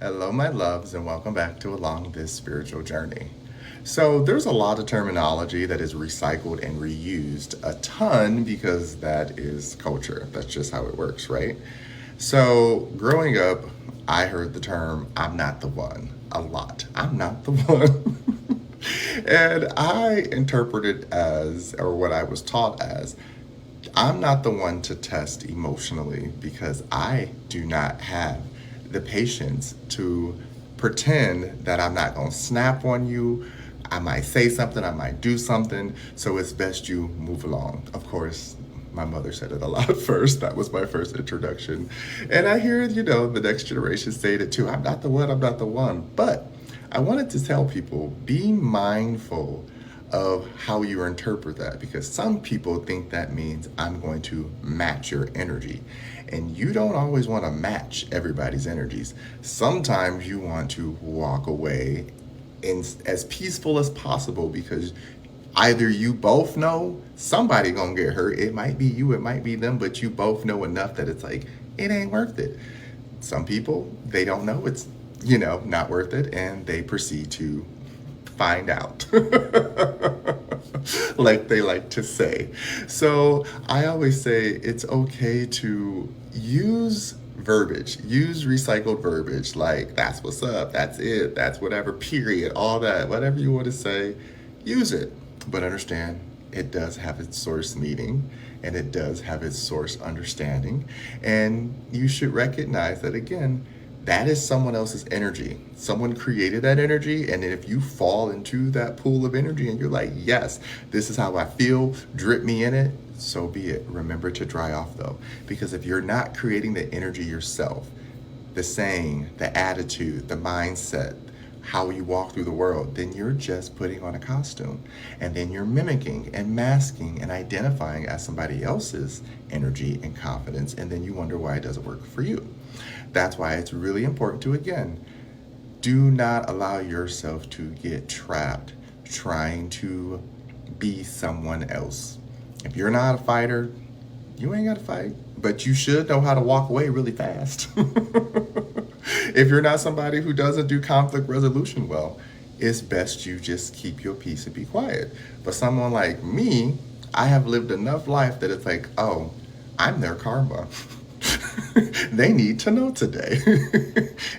Hello, my loves, and welcome back to Along This Spiritual Journey. So, there's a lot of terminology that is recycled and reused a ton because that is culture. That's just how it works, right? So, growing up, I heard the term, I'm not the one, a lot. I'm not the one. And I interpret it as, or what I was taught as, I'm not the one to test emotionally because I do not have the patience to pretend that I'm not going to snap on you. I might say something, I might do something, so it's best you move along. Of course, my mother said it a lot first. That was my first introduction. And I hear, the next generation say it too. I'm not the one, I'm not the one. But I wanted to tell people be mindful of how you interpret that because some people think that means I'm going to match your energy. And you don't always want to match everybody's energies. Sometimes you want to walk away in as peaceful as possible because either you both know somebody gonna get hurt. It might be you, it might be them, but you both know enough that it's like it ain't worth it. Some people, they don't know it's not worth it, and they proceed to find out, like they like to say. So I always say it's okay to use verbiage, use recycled verbiage, like that's what's up, that's it, that's whatever, period, all that, whatever you want to say, use it. But understand it does have its source meaning and it does have its source understanding. And you should recognize that again, that is someone else's energy. Someone created that energy, and if you fall into that pool of energy and you're like, yes, this is how I feel, drip me in it, so be it. Remember to dry off though, because if you're not creating the energy yourself, the saying, the attitude, the mindset, how you walk through the world, then you're just putting on a costume. And then you're mimicking and masking and identifying as somebody else's energy and confidence. And then you wonder why it doesn't work for you. That's why it's really important to, again, do not allow yourself to get trapped trying to be someone else. If you're not a fighter, you ain't got to fight, but you should know how to walk away really fast. If you're not somebody who doesn't do conflict resolution well, it's best you just keep your peace and be quiet. But someone like me, I have lived enough life that it's like, oh, I'm their karma. They need to know today.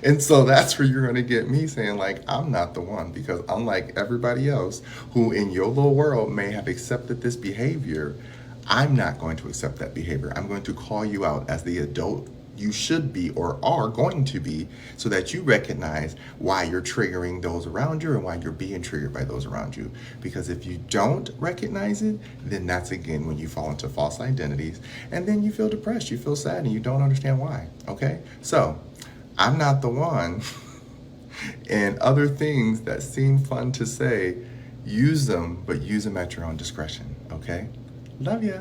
And so that's where you're going to get me saying, like, I'm not the one, because unlike everybody else who in your little world may have accepted this behavior, I'm not going to accept that behavior. I'm going to call you out as the adult you should be or are going to be so that you recognize why you're triggering those around you and why you're being triggered by those around you. Because if you don't recognize it, then that's again when you fall into false identities and then you feel depressed, you feel sad, and you don't understand why. Okay? So, I'm not the one. And other things that seem fun to say, use them, but use them at your own discretion. Okay? Love ya.